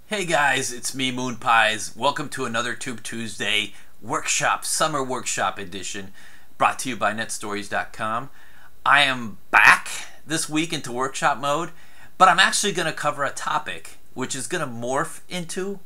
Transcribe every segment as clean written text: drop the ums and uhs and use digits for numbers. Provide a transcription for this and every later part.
Hey guys, it's me, Moon Pies. Welcome to another Tube Tuesday workshop, summer workshop edition, brought to you by netstories.com. I am back this week into workshop mode, but I'm actually going to cover a topic which is going to morph into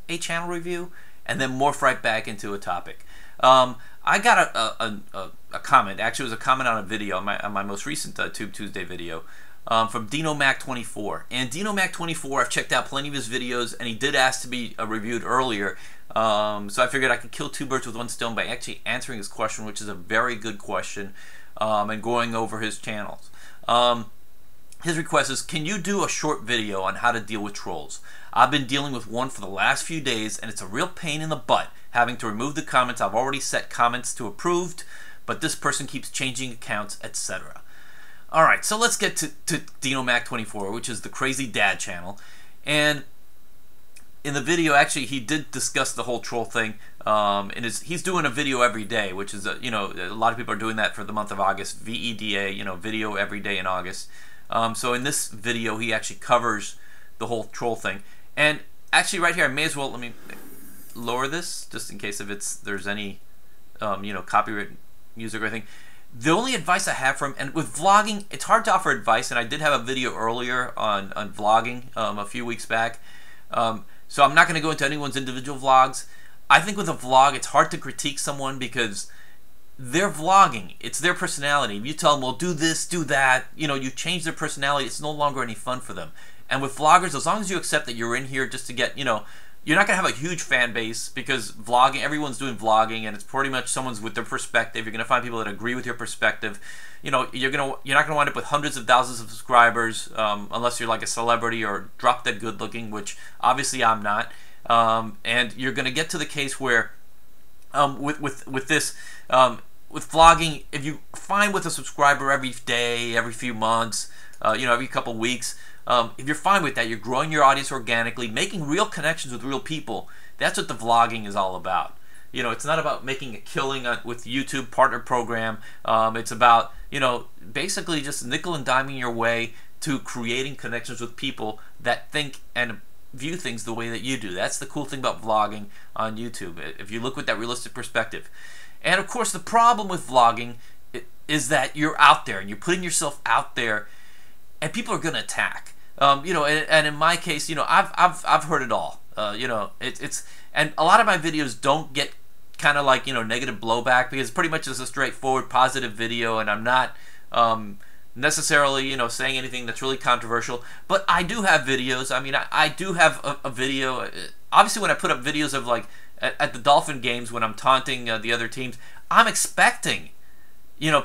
a channel review and then morph right back into a topic. I got a comment. Actually, it was a comment on a video, on my most recent Tube Tuesday video. From DinoMac24, and DinoMac24, I've checked out plenty of his videos, and he did ask to be reviewed earlier, so I figured I could kill two birds with one stone by actually answering his question, which is a very good question, and going over his channels. His request is, can you do a short video on how to deal with trolls? I've been dealing with one for the last few days, and it's a real pain in the butt having to remove the comments. I've already set comments to approved, but this person keeps changing accounts, etc. Alright, so let's get to DinoMac24, which is the Crazy Dad channel. And in the video, actually, he did discuss the whole troll thing. He's doing a video every day, which is, a lot of people are doing that for the month of August. VEDA, video every day in August. So in this video, he actually covers the whole troll thing. And actually, right here, I may as well, let me lower this, just in case if there's any, copyright music or anything. The only advice I have for him, and with vlogging, it's hard to offer advice, and I did have a video earlier on vlogging a few weeks back, so I'm not going to go into anyone's individual vlogs. I think with a vlog, it's hard to critique someone because they're vlogging. It's their personality. If you tell them, well, do this, do that, you change their personality, it's no longer any fun for them. And with vloggers, as long as you accept that you're in here just to get, you're not going to have a huge fan base because vlogging, everyone's doing vlogging, and it's pretty much someone's with their perspective. You're going to find people that agree with your perspective. You're not going to wind up with hundreds of thousands of subscribers unless you're like a celebrity or drop dead good looking, which obviously I'm not. And you're going to get to the case where with this with vlogging, if you find with a subscriber every day, every few months, every couple weeks, if you're fine with that, you're growing your audience organically, making real connections with real people. That's what the vlogging is all about. It's not about making a killing with YouTube partner program. It's about, basically just nickel and diming your way to creating connections with people that think and view things the way that you do. That's the cool thing about vlogging on YouTube, if you look with that realistic perspective. And of course, the problem with vlogging is that you're out there and you're putting yourself out there, and people are going to attack. And in my case, I've heard it all. And a lot of my videos don't get kind of like, negative blowback because pretty much it's a straightforward positive video, and I'm not necessarily, saying anything that's really controversial. But I do have videos. I mean, I do have a video. Obviously, when I put up videos of like at the Dolphin games when I'm taunting the other teams, I'm expecting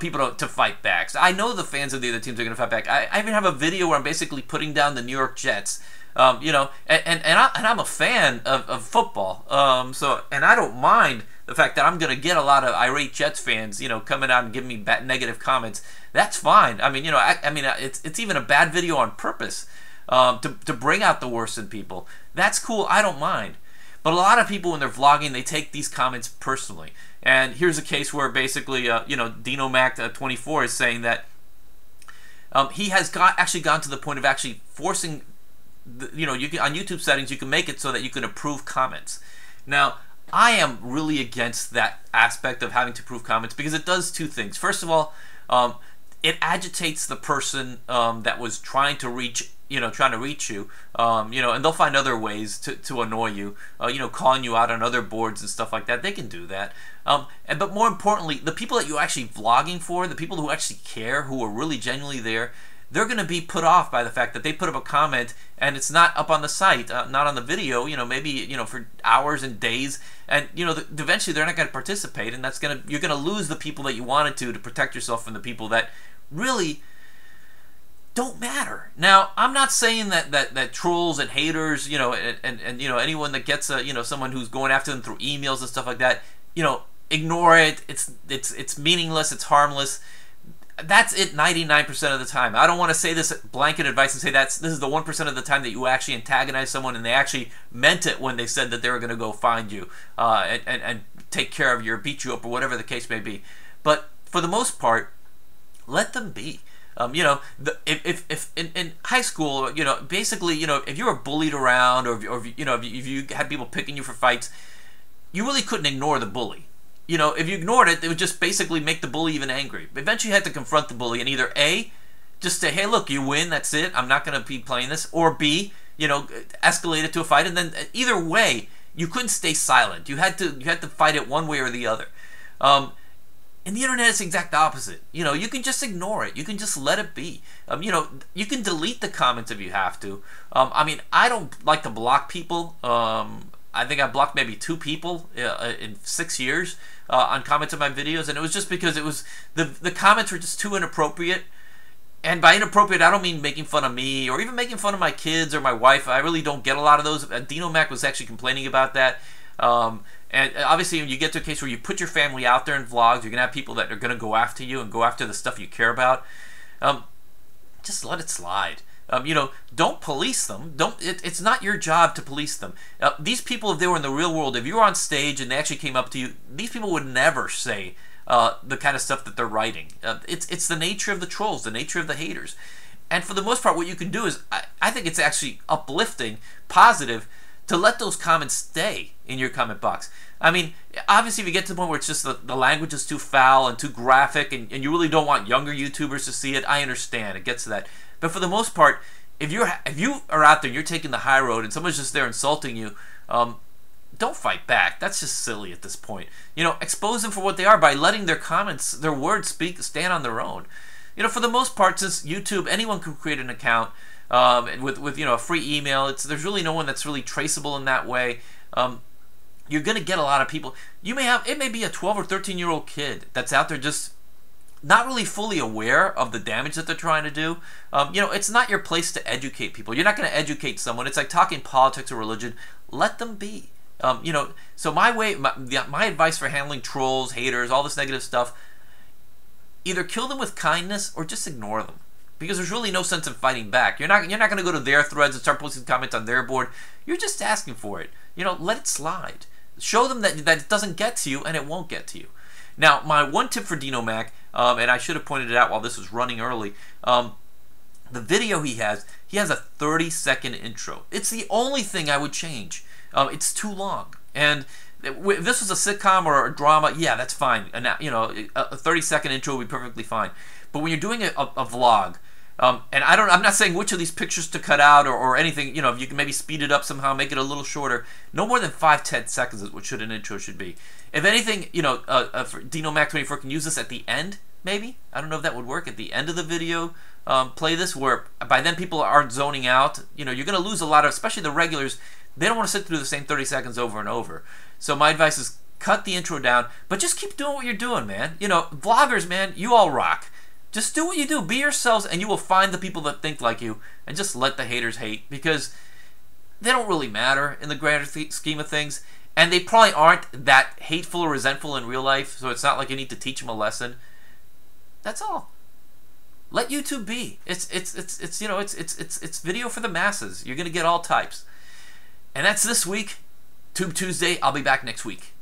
people to fight back. So I know the fans of the other teams are going to fight back. I even have a video where I'm basically putting down the New York Jets. And I'm a fan of football. And I don't mind the fact that I'm going to get a lot of irate Jets fans, coming out and giving me negative comments. That's fine. I mean, it's even a bad video on purpose to bring out the worst in people. That's cool. I don't mind. But a lot of people, when they're vlogging, they take these comments personally. And here's a case where basically, DinoMac24 is saying that he has actually gone to the point of actually forcing, you can, on YouTube settings, you can make it so that you can approve comments. Now, I am really against that aspect of having to approve comments because it does two things. First of all, it agitates the person that was trying to reach you, and they'll find other ways to annoy you, calling you out on other boards and stuff like that. They can do that. But more importantly, the people that you're actually vlogging for, the people who actually care, who are really genuinely there, they're going to be put off by the fact that they put up a comment and it's not up on the site, not on the video, maybe, for hours and days, and, eventually they're not going to participate, and you're going to lose the people that you wanted to protect yourself from the people that really don't matter. Now, I'm not saying that trolls and haters, and anyone that gets someone who's going after them through emails and stuff like that, ignore it. It's meaningless. It's harmless. That's it 99% of the time. I don't want to say this blanket advice and say this is the 1% of the time that you actually antagonize someone and they actually meant it when they said that they were going to go find you and take care of you or beat you up or whatever the case may be. But for the most part, let them be. You know, if in high school, you know, basically, you know, if you were bullied around, or you know, if you had people picking you for fights, you really couldn't ignore the bully. You know, if you ignored it, it would just basically make the bully even angry. Eventually, you had to confront the bully and either A, just say, hey, look, you win, that's it, I'm not going to be playing this, or B, you know, escalate it to a fight, and then either way, you couldn't stay silent. You had to fight it one way or the other. And the internet is the exact opposite. You know, you can just ignore it. You can just let it be. You know, you can delete the comments if you have to. I mean, I don't like to block people. I think I blocked maybe 2 people in 6 years on comments on my videos, and it was just because it was the comments were just too inappropriate. And by inappropriate, I don't mean making fun of me or even making fun of my kids or my wife. I really don't get a lot of those. Dino Mac was actually complaining about that. And obviously, when you get to a case where you put your family out there in vlogs, you're going to have people that are going to go after you and go after the stuff you care about. Just let it slide. You know, don't police them. It's not your job to police them. These people, if they were in the real world, if you were on stage and they actually came up to you, these people would never say the kind of stuff that they're writing. It's the nature of the trolls, the nature of the haters. And for the most part, what you can do is, I think it's actually uplifting, positive, to let those comments stay in your comment box. I mean, obviously, if you get to the point where it's just the language is too foul and too graphic, and you really don't want younger YouTubers to see it, I understand. It gets to that. But for the most part, if you are out there and you're taking the high road and someone's just there insulting you, don't fight back. That's just silly at this point. You know, expose them for what they are by letting their comments, their words stand on their own. You know, for the most part, since YouTube, anyone can create an account with you know, a free email. There's really no one that's really traceable in that way. You're gonna get a lot of people. It may be a 12 or 13-year-old kid that's out there just not really fully aware of the damage that they're trying to do. You know, it's not your place to educate people. You're not going to educate someone. It's like talking politics or religion. Let them be. You know, so my advice for handling trolls, haters, all this negative stuff, either kill them with kindness or just ignore them. Because there's really no sense in fighting back. You're not going to go to their threads and start posting comments on their board. You're just asking for it. You know, let it slide. Show them that it doesn't get to you, and it won't get to you. Now, my one tip for Dino Mac, and I should have pointed it out while this was running early, the video he has a 30-second intro. It's the only thing I would change. It's too long. And if this was a sitcom or a drama, yeah, that's fine. And you know, a 30-second intro would be perfectly fine. But when you're doing a vlog, and I'm not saying which of these pictures to cut out or anything. You know, if you can maybe speed it up somehow, make it a little shorter. No more than 5-10 seconds is what an intro should be. If anything, you know, for Dino Mac 24 can use this at the end, maybe. I don't know if that would work at the end of the video. Play this where by then people aren't zoning out. You know, you're going to lose a lot of, especially the regulars. They don't want to sit through the same 30 seconds over and over. So my advice is cut the intro down, but just keep doing what you're doing, man. You know, vloggers, man, you all rock. Just do what you do. Be yourselves, and you will find the people that think like you, and just let the haters hate, because they don't really matter in the grander scheme of things, and they probably aren't that hateful or resentful in real life, so it's not like you need to teach them a lesson. That's all. Let YouTube be. It's you know, it's video for the masses. You're gonna get all types. And that's this week. Tube Tuesday. I'll be back next week.